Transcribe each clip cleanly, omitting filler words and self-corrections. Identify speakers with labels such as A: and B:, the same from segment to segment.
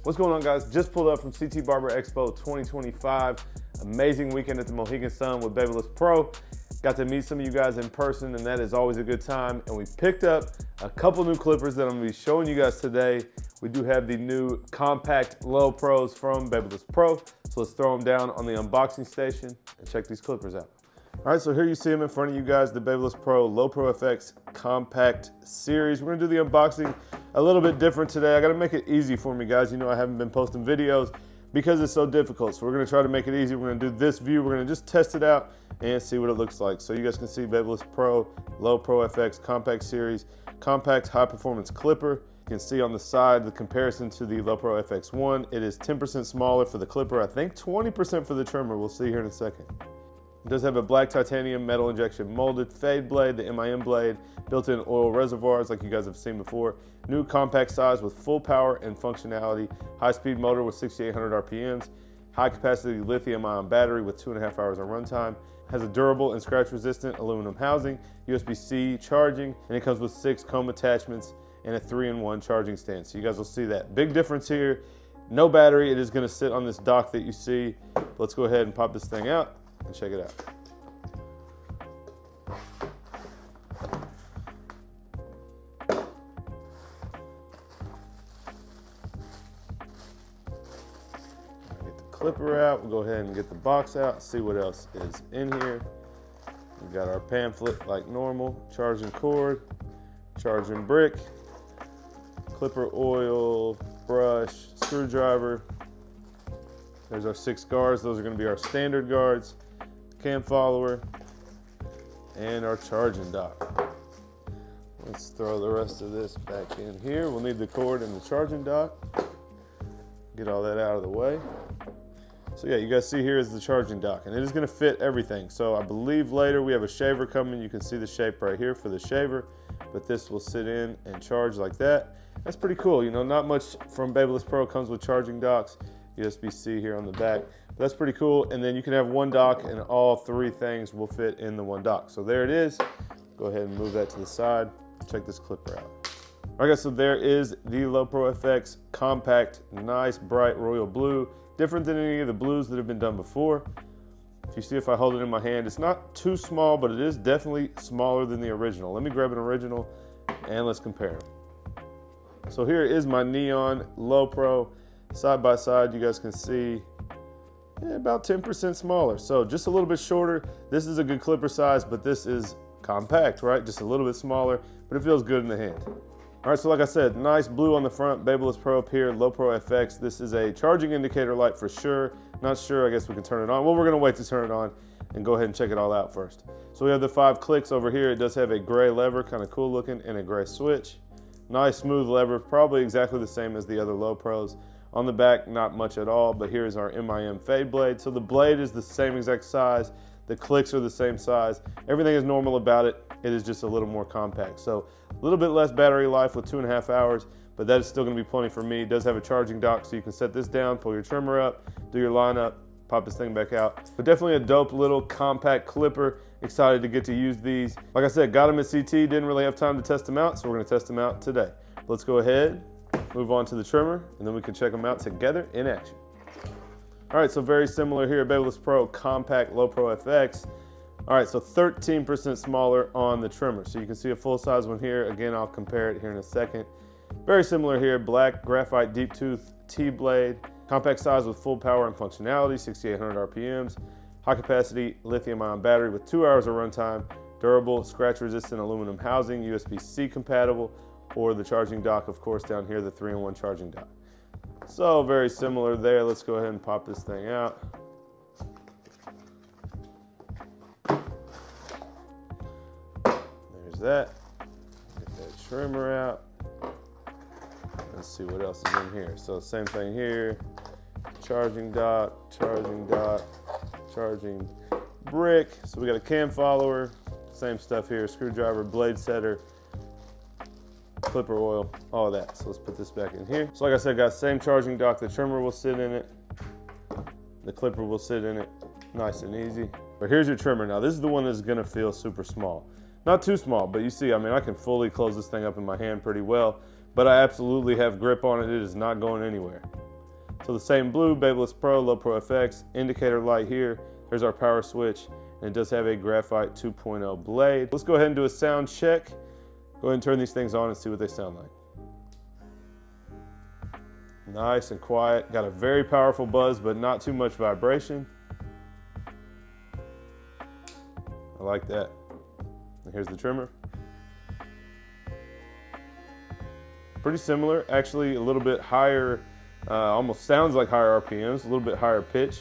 A: What's going on, guys? Just pulled up from CT Barber Expo 2025. Amazing weekend at the Mohegan Sun with BabylissPro. Got to meet some of you guys in person, and that is always a good time. And we picked up a couple new clippers that I'm gonna be showing you guys today. We do have the new compact lo-pros from BabylissPro. So let's throw them down on the unboxing station and check these clippers out. All right, so here you see them in front of you guys, the BabylissPro lo-profx compact series. We're gonna do the unboxing a little bit different today. I gotta make it easy for me, guys. You know I haven't been posting videos because it's so difficult. So we're gonna try to make it easy. We're gonna do this view. We're gonna just test it out and see what it looks like. So you guys can see BabylissPro lo-profx compact series, compact high performance clipper. You can see on the side the comparison to the lo-profx1. It is 10% smaller for the clipper. I think 20% for the trimmer. We'll see here in a second. It does have a black titanium metal injection molded fade blade, the MIM blade, built-in oil reservoirs like you guys have seen before. New compact size with full power and functionality. High-speed motor with 6,800 RPMs. High-capacity lithium-ion battery with 2.5 hours of runtime. Has a durable and scratch-resistant aluminum housing, USB-C charging, and it comes with 6 comb attachments and a 3-in-1 charging stand. So you guys will see that. Big difference here. No battery. It is going to sit on this dock that you see. Let's go ahead and pop this thing out and check it out. Get the clipper out. We'll go ahead and get the box out, see what else is in here. We've got our pamphlet like normal, charging cord, charging brick, clipper oil, brush, screwdriver. There's our 6 guards. Those are going to be our standard guards. Cam follower, and our charging dock. Let's throw the rest of this back in here. We'll need the cord and the charging dock. Get all that out of the way. So yeah, you guys see here is the charging dock, and it is going to fit everything. So I believe later we have a shaver coming. You can see the shape right here for the shaver, but this will sit in and charge like that. That's pretty cool. You know, not much from BabylissPro comes with charging docks. USB-C here on the back. That's pretty cool. And then you can have one dock and all 3 things will fit in the one dock. So there it is. Go ahead and move that to the side. Check this clipper out. All right, guys, so there is the lo-profx compact, nice bright royal blue. Different than any of the blues that have been done before. If you see, if I hold it in my hand, it's not too small, but it is definitely smaller than the original. Let me grab an original and let's compare them. So here is my neon lo-pro. Side by side, you guys can see about 10% smaller. So just a little bit shorter. This is a good clipper size, but this is compact, right? Just a little bit smaller, but it feels good in the hand. All right, so like I said, nice blue on the front, BabylissPro up here, lo-profx. This is a charging indicator light for sure. Not sure, I guess we can turn it on. Well, we're gonna wait to turn it on and go ahead and check it all out first. So we have the 5 clicks over here. It does have a gray lever, kind of cool looking, and a gray switch. Nice smooth lever, probably exactly the same as the other lo-pros. On the back, not much at all, but here's our MIM fade blade. So the blade is the same exact size. The clicks are the same size. Everything is normal about it. It is just a little more compact. So a little bit less battery life with 2.5 hours, but that is still gonna be plenty for me. It does have a charging dock, so you can set this down, pull your trimmer up, do your lineup, pop this thing back out. But definitely a dope little compact clipper. Excited to get to use these. Like I said, got them at CT, didn't really have time to test them out, so we're gonna test them out today. Let's go ahead, move on to the trimmer, and then we can check them out together in action. All right, so very similar here, BabylissPro compact lo-profx. All right, so 13% smaller on the trimmer. So you can see a full-size one here. Again, I'll compare it here in a second. Very similar here, black graphite deep tooth T-blade, compact size with full power and functionality, 6,800 RPMs, high capacity lithium-ion battery with 2 hours of runtime, durable, scratch-resistant aluminum housing, USB-C compatible, or the charging dock, of course, down here, the 3-in-1 charging dock. So very similar there. Let's go ahead and pop this thing out. There's that. Get that trimmer out. Let's see what else is in here. So same thing here. Charging dock, charging brick. So we got a cam follower. Same stuff here. Screwdriver, blade setter, clipper oil, all of that. So let's put this back in here. So like I said, got same charging dock. The trimmer will sit in it. The clipper will sit in it. Nice and easy. But here's your trimmer now. This is the one that's gonna feel super small. Not too small, but you see, I mean, I can fully close this thing up in my hand pretty well, but I absolutely have grip on it. It is not going anywhere. So the same blue, BabylissPro, lo-profx, indicator light here. There's our power switch, and it does have a graphite 2.0 blade. Let's go ahead and do a sound check. Go ahead and turn these things on and see what they sound like. Nice and quiet. Got a very powerful buzz, but not too much vibration. I like that. And here's the trimmer. Pretty similar, actually a little bit higher, almost sounds like higher RPMs, a little bit higher pitch,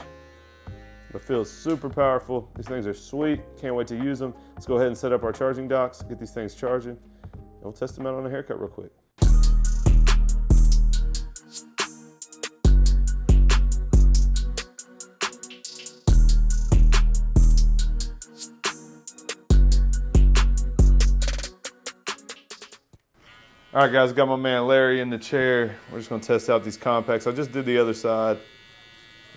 A: but feels super powerful. These things are sweet, can't wait to use them. Let's go ahead and set up our charging docks, get these things charging, and we'll test them out on a haircut real quick. All right, guys, got my man Larry in the chair. We're just gonna test out these compacts. I just did the other side.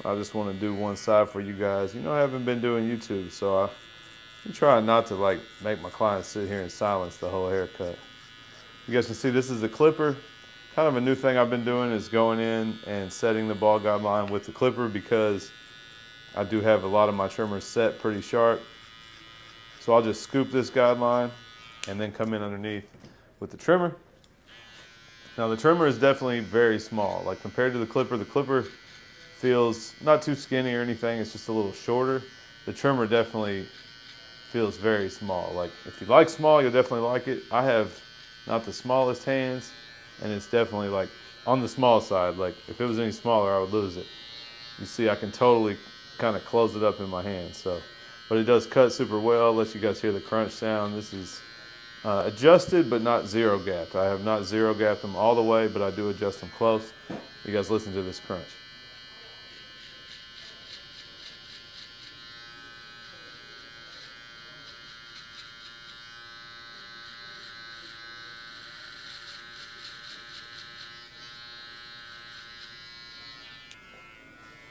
A: I just wanna do one side for you guys. You know, I haven't been doing YouTube, so I'm trying not to like make my clients sit here in silence the whole haircut. You guys can see this is the clipper. Kind of a new thing I've been doing is going in and setting the ball guideline with the clipper because I do have a lot of my trimmers set pretty sharp. So I'll just scoop this guideline and then come in underneath with the trimmer. Now the trimmer is definitely very small. Like compared to the clipper feels not too skinny or anything, it's just a little shorter. The trimmer definitely feels very small. Like if you like small, you'll definitely like it. I have not the smallest hands, and it's definitely like on the small side. Like if it was any smaller, I would lose it. You see, I can totally kind of close it up in my hand. So, but it does cut super well. Let you guys hear the crunch sound. This is adjusted but not zero gapped. I have not zero gapped them all the way, but I do adjust them close. You guys listen to this crunch.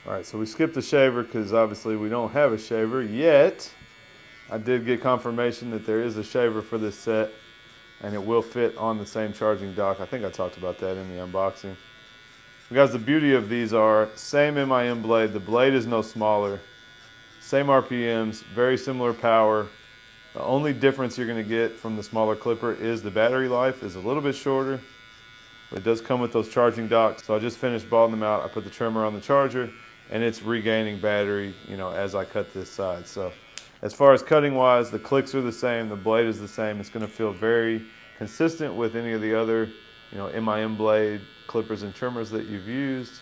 A: All right, so we skipped the shaver because obviously we don't have a shaver yet. I did get confirmation that there is a shaver for this set and it will fit on the same charging dock. I think I talked about that in the unboxing. Guys, the beauty of these are same MIM blade. The blade is no smaller. Same RPMs, very similar power. The only difference you're gonna get from the smaller clipper is the battery life is a little bit shorter, but it does come with those charging docks. So I just finished balling them out. I put the trimmer on the charger and it's regaining battery, you know, as I cut this side. So as far as cutting wise, the clicks are the same, the blade is the same. It's gonna feel very consistent with any of the other, you know, MIM blade clippers and trimmers that you've used.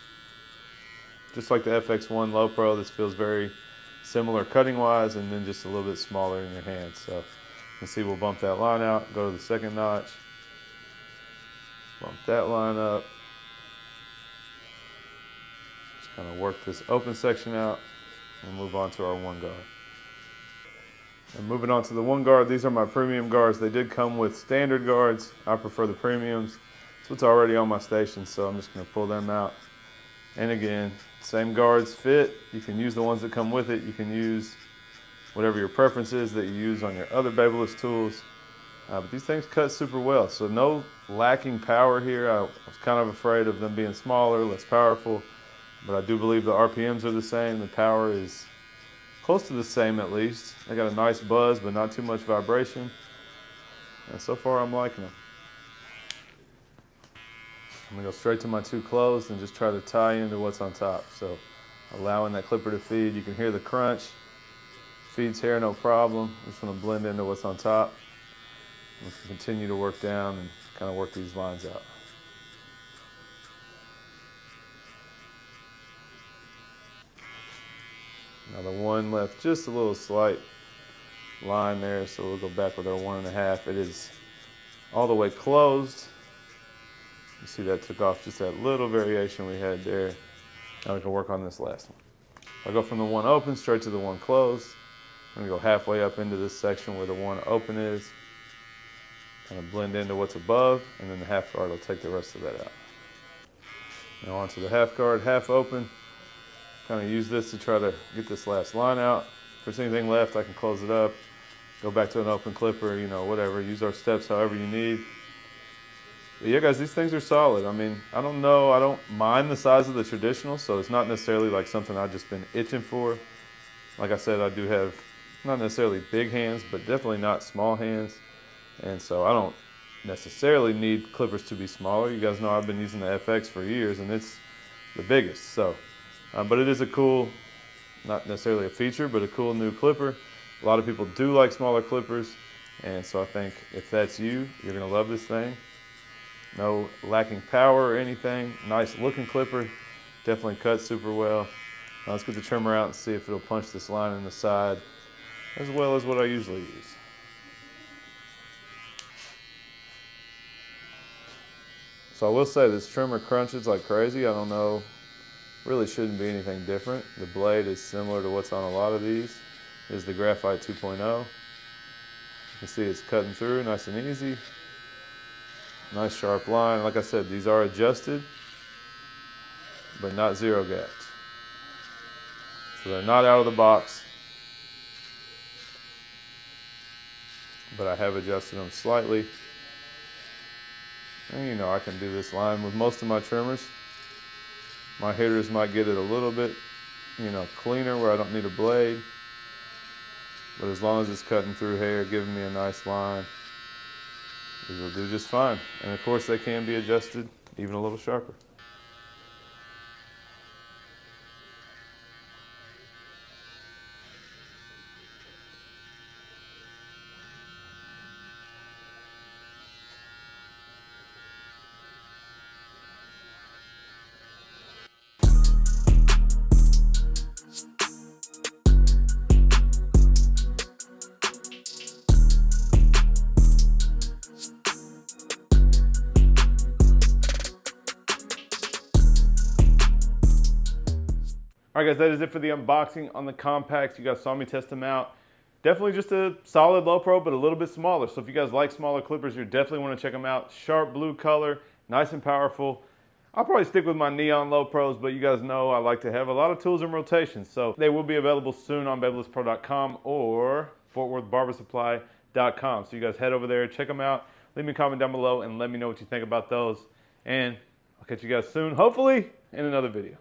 A: Just like the FXOne Low Pro, this feels very similar cutting wise and then just a little bit smaller in your hand. So you can see we'll bump that line out, go to the second notch, bump that line up. Just kind of work this open section out and move on to our one guard. And moving on to the one guard, these are my premium guards. They did come with standard guards. I prefer the premiums. That's what's already on my station, so I'm just gonna pull them out. And again, same guards fit. You can use the ones that come with it. You can use whatever your preference is that you use on your other Babyliss tools. But these things cut super well. So no lacking power here. I was kind of afraid of them being smaller, less powerful, but I do believe the RPMs are the same. The power is close to the same at least. They got a nice buzz, but not too much vibration. And so far I'm liking them. I'm gonna go straight to my two closed and just try to tie into what's on top. So allowing that clipper to feed. You can hear the crunch. Feeds hair, no problem. I'm just gonna blend into what's on top. Let's continue to work down and kind of work these lines out. Now the one left just a little slight line there, so we'll go back with our 1.5. It is all the way closed. You see that took off just that little variation we had there. Now we can work on this last one. I'll go from the one open straight to the one closed. I'm gonna go halfway up into this section where the one open is. Kind of blend into what's above, and then the half guard will take the rest of that out. Now onto the half guard, half open. Kind of use this to try to get this last line out. If there's anything left, I can close it up, go back to an open clipper, you know, whatever. Use our steps however you need. But yeah, guys, these things are solid. I mean, I don't know, I don't mind the size of the traditional, so it's not necessarily like something I've just been itching for. Like I said, I do have not necessarily big hands, but definitely not small hands. And so I don't necessarily need clippers to be smaller. You guys know I've been using the FX for years and it's the biggest. So, but it is a cool, not necessarily a feature, but a cool new clipper. A lot of people do like smaller clippers. And so I think if that's you, you're gonna love this thing. No lacking power or anything. Nice looking clipper. Definitely cuts super well. Now let's get the trimmer out and see if it'll punch this line in the side as well as what I usually use. So I will say this trimmer crunches like crazy. I don't know, really shouldn't be anything different. The blade is similar to what's on a lot of these. This is the Graphite 2.0. You can see it's cutting through nice and easy. Nice sharp line. Like I said, these are adjusted, but not zero gapped. So they're not out of the box, but I have adjusted them slightly. And you know, I can do this line with most of my trimmers. My hitters might get it a little bit, you know, cleaner where I don't need a blade. But as long as it's cutting through hair, giving me a nice line, these will do just fine. And of course they can be adjusted even a little sharper. All right, guys, that is it for the unboxing on the compacts. You guys saw me test them out. Definitely just a solid low pro, but a little bit smaller. So if you guys like smaller clippers, you definitely want to check them out. Sharp blue color, nice and powerful. I'll probably stick with my neon low pros, but you guys know I like to have a lot of tools in rotation. So they will be available soon on BabylissPro.com or FortWorthBarberSupply.com. So you guys head over there, check them out. Leave me a comment down below and let me know what you think about those. And I'll catch you guys soon, hopefully in another video.